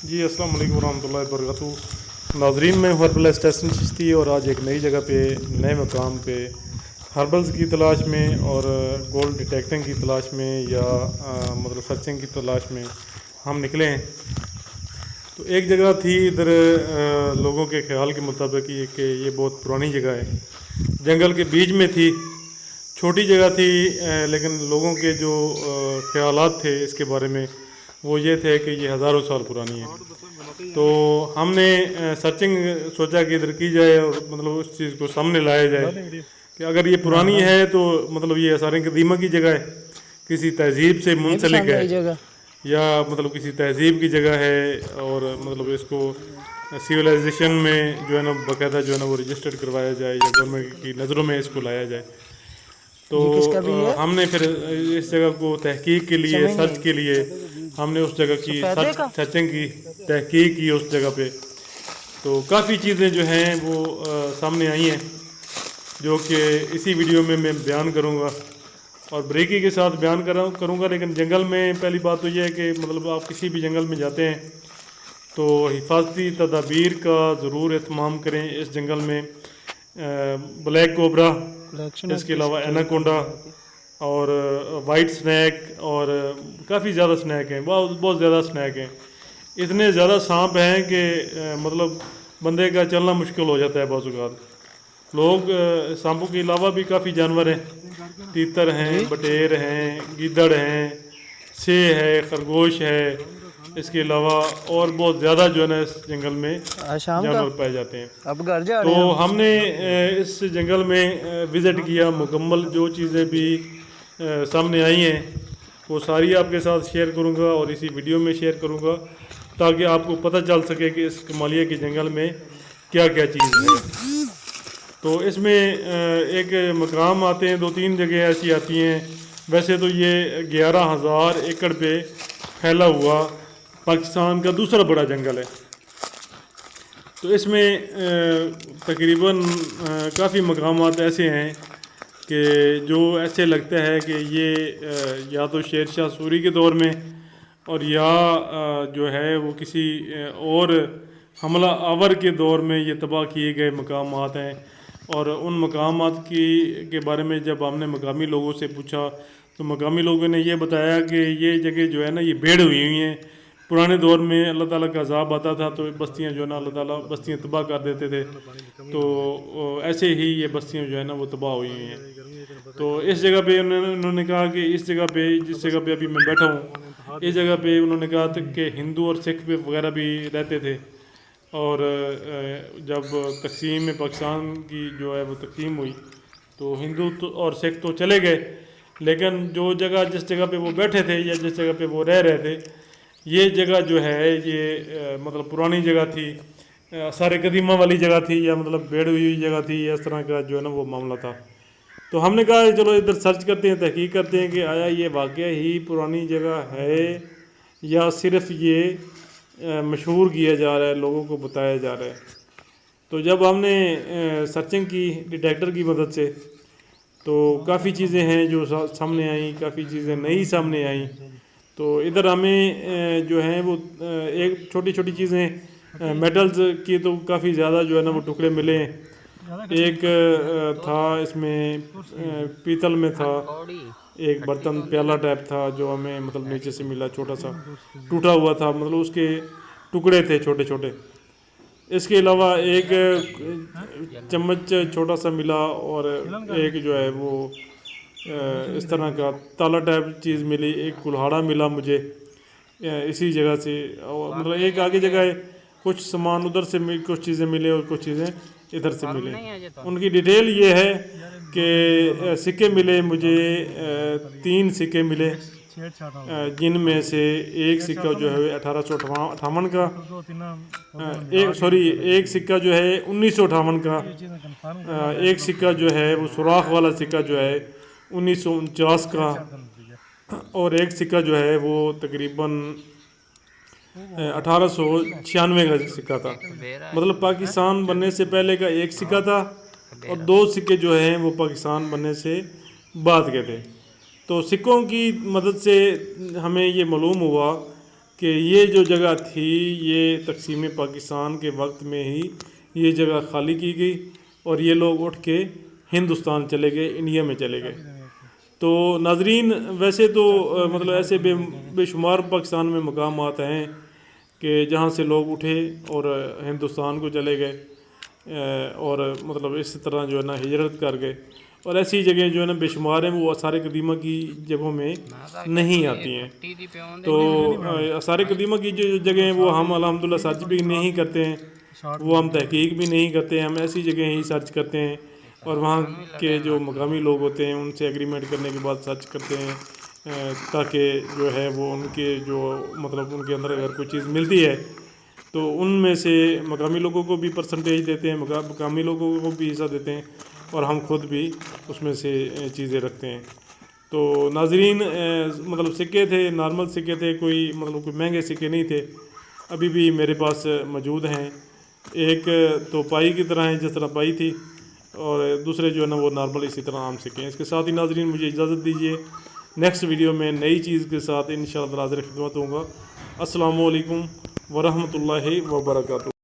جی السلام علیکم ورحمۃ اللہ وبرکاتہ ناظرین، میں ہربل اسٹیشن چشتی اور آج ایک نئی جگہ پہ نئے مقام پہ ہربلز کی تلاش میں اور گولڈ ڈیٹیکٹنگ کی تلاش میں یا مطلب سرچنگ کی تلاش میں ہم نکلے ہیں۔ تو ایک جگہ تھی ادھر لوگوں کے خیال کے مطابق یہ کہ یہ بہت پرانی جگہ ہے، جنگل کے بیچ میں تھی، چھوٹی جگہ تھی، لیکن لوگوں کے جو خیالات تھے اس کے بارے میں وہ یہ تھے کہ یہ ہزاروں سال پرانی ہے۔ تو ہم نے سرچنگ سوچا کہ ادھر کی جائے اور مطلب اس چیز کو سامنے لایا جائے کہ اگر یہ پرانی ہے تو مطلب یہ آثار قدیمہ کی جگہ ہے، کسی تہذیب سے منسلک ہے یا مطلب کسی تہذیب کی جگہ ہے، اور مطلب اس کو سویلائزیشن میں جو ہے نا باقاعدہ جو ہے نا وہ رجسٹرڈ کروایا جائے یا گورنمنٹ کی نظروں میں اس کو لایا جائے۔ تو ہم نے پھر اس جگہ کو تحقیق کے لیے، سرچ کے لیے ہم نے اس جگہ کی سرچنگ کی، تحقیق کی اس جگہ پہ۔ تو کافی چیزیں جو ہیں وہ سامنے آئی ہیں جو کہ اسی ویڈیو میں بیان کروں گا اور بریکی کے ساتھ بیان کروں گا۔ لیکن جنگل میں پہلی بات تو یہ ہے کہ مطلب آپ کسی بھی جنگل میں جاتے ہیں تو حفاظتی تدابیر کا ضرور اہتمام کریں۔ اس جنگل میں بلیک کوبرا، اس کے علاوہ ایناکونڈا اور وائٹ سنیک اور کافی زیادہ سنیک ہیں، بہت زیادہ سنیک ہیں، اتنے زیادہ سانپ ہیں کہ مطلب بندے کا چلنا مشکل ہو جاتا ہے بعض اوقات۔ لوگ سانپوں کے علاوہ بھی کافی جانور ہیں، تیتر ہیں، بٹیر ہیں، گیدڑ ہیں، سے ہے، خرگوش ہے، اس کے علاوہ اور بہت زیادہ جو ہے نا اس جنگل میں جانور پائے جاتے ہیں۔ تو ہم نے اس جنگل میں وزٹ کیا مکمل، جو چیزیں بھی سامنے آئی ہیں وہ ساری آپ کے ساتھ شیئر کروں گا اور اسی ویڈیو میں شیئر کروں گا تاکہ آپ کو پتہ چل سکے کہ اس کمالیہ کے جنگل میں کیا کیا چیز ہے۔ تو اس میں ایک مقام آتے ہیں، 2-3 جگہ ایسی آتی ہیں۔ ویسے تو یہ 11,000 ایکڑ پہ پھیلا ہوا پاکستان کا دوسرا بڑا جنگل ہے۔ تو اس میں تقریباً کافی مقامات ایسے ہیں کہ جو ایسے لگتا ہے کہ یہ یا تو شیر شاہ سوری کے دور میں اور یا جو ہے وہ کسی اور حملہ آور کے دور میں یہ تباہ کیے گئے مقامات ہیں۔ اور ان مقامات کے بارے میں جب ہم نے مقامی لوگوں سے پوچھا تو مقامی لوگوں نے یہ بتایا کہ یہ جگہ جو ہے نا یہ بیڑ ہوئی ہیں، پرانے دور میں اللہ تعالیٰ کا عذاب آتا تھا تو بستیاں جو ہے نا اللہ تعالیٰ بستیاں تباہ کر دیتے تھے، تو ایسے ہی یہ بستیاں جو ہے نا وہ تباہ ہوئی ہیں۔ تو اس جگہ پہ انہوں نے کہا کہ اس جگہ پہ، جس جگہ پہ ابھی میں بیٹھا ہوں، اس جگہ پہ انہوں نے کہا تھا کہ ہندو اور سکھ وغیرہ بھی رہتے تھے، اور جب تقسیم پاکستان کی جو ہے وہ تقسیم ہوئی تو ہندو اور سکھ تو چلے گئے، لیکن جو جگہ جس جگہ پہ وہ بیٹھے تھے یا جس جگہ پہ وہ رہ رہے تھے، یہ جگہ جو ہے یہ مطلب پرانی جگہ تھی، آثار قدیمہ والی جگہ تھی، یا مطلب بیڑ ہوئی جگہ تھی، اس طرح کا جو ہے نا وہ معاملہ تھا۔ تو ہم نے کہا چلو ادھر سرچ کرتے ہیں، تحقیق کرتے ہیں کہ آیا یہ واقعہ ہی پرانی جگہ ہے یا صرف یہ مشہور کیا جا رہا ہے، لوگوں کو بتایا جا رہا ہے۔ تو جب ہم نے سرچنگ کی ڈیٹیکٹر کی مدد سے تو کافی چیزیں ہیں جو سامنے آئیں، کافی چیزیں نئی سامنے آئیں۔ تو ادھر ہمیں جو ہیں وہ ایک چھوٹی چھوٹی چیزیں میٹلز کی تو کافی زیادہ جو ہے نا وہ ٹکڑے ملے ہیں۔ ایک تھا اس میں پیتل میں تھا، ایک برتن پیالہ ٹائپ تھا جو ہمیں مطلب نیچے سے ملا، چھوٹا سا ٹوٹا ہوا تھا، مطلب اس کے ٹکڑے تھے چھوٹے چھوٹے۔ اس کے علاوہ ایک چمچ چھوٹا سا ملا، اور ایک جو ہے وہ اس طرح کا تالا ٹائپ چیز ملی، ایک کلہاڑا ملا مجھے اسی جگہ سے، اور مطلب ایک آگے جگہ ہے، کچھ سامان ادھر سے کچھ چیزیں ملے اور کچھ چیزیں ادھر سے ملے۔ ان کی ڈیٹیل یہ ہے کہ سکے ملے مجھے، 3 سکے ملے، جن میں سے ایک سکہ جو ہے 1858 کا، ایک سکہ جو ہے 1958 کا، ایک سکہ جو ہے وہ سوراخ والا سکہ جو ہے 1949 کا، اور ایک سکہ جو ہے وہ تقریباً 1896 کا سکہ تھا۔ مطلب پاکستان بننے سے پہلے کا ایک سکہ تھا، اور 2 سکے جو ہیں وہ پاکستان بننے سے بعد کے تھے۔ تو سکوں کی مدد سے ہمیں یہ معلوم ہوا کہ یہ جو جگہ تھی یہ تقسیم پاکستان کے وقت میں ہی یہ جگہ خالی کی گئی اور یہ لوگ اٹھ کے ہندوستان چلے گئے، انڈیا میں چلے گئے۔ تو ناظرین ویسے تو مطلب ایسے بے شمار پاکستان میں مقامات ہیں کہ جہاں سے لوگ اٹھے اور ہندوستان کو چلے گئے اور مطلب اس طرح جو ہے نا ہجرت کر گئے، اور ایسی جگہیں جو ہے نا بے شمار ہیں، وہ آثار قدیمہ کی جگہوں میں نہیں آتی ہیں۔ تو آثار قدیمہ کی جو جگہیں ہیں وہ ہم الحمدللہ سرچ بھی نہیں کرتے ہیں، وہ ہم تحقیق بھی نہیں کرتے ہیں، ہم ایسی جگہیں ہی سرچ کرتے ہیں اور وہاں کے جو مقامی لوگ ہوتے ہیں ان سے ایگریمنٹ کرنے کے بعد سرچ کرتے ہیں تاکہ جو ہے وہ ان کے جو مطلب ان کے اندر اگر کوئی چیز ملتی ہے تو ان میں سے مقامی لوگوں کو بھی پرسنٹیج دیتے ہیں، مقامی لوگوں کو بھی حصہ دیتے ہیں اور ہم خود بھی اس میں سے چیزیں رکھتے ہیں۔ تو ناظرین مطلب سکے تھے، نارمل سکے تھے، کوئی مطلب کوئی مہنگے سکے نہیں تھے، ابھی بھی میرے پاس موجود ہیں۔ ایک تو پائی کی طرح ہیں جس طرح پائی تھی، اور دوسرے جو ہے نا وہ نارمل اسی طرح عام سکے ہیں۔ اس کے ساتھ ہی ناظرین مجھے اجازت دیجیے، نیکسٹ ویڈیو میں نئی چیز کے ساتھ انشاءاللہ حاضر خدمت ہوں گا۔ السلام علیکم ورحمۃ اللہ وبرکاتہ۔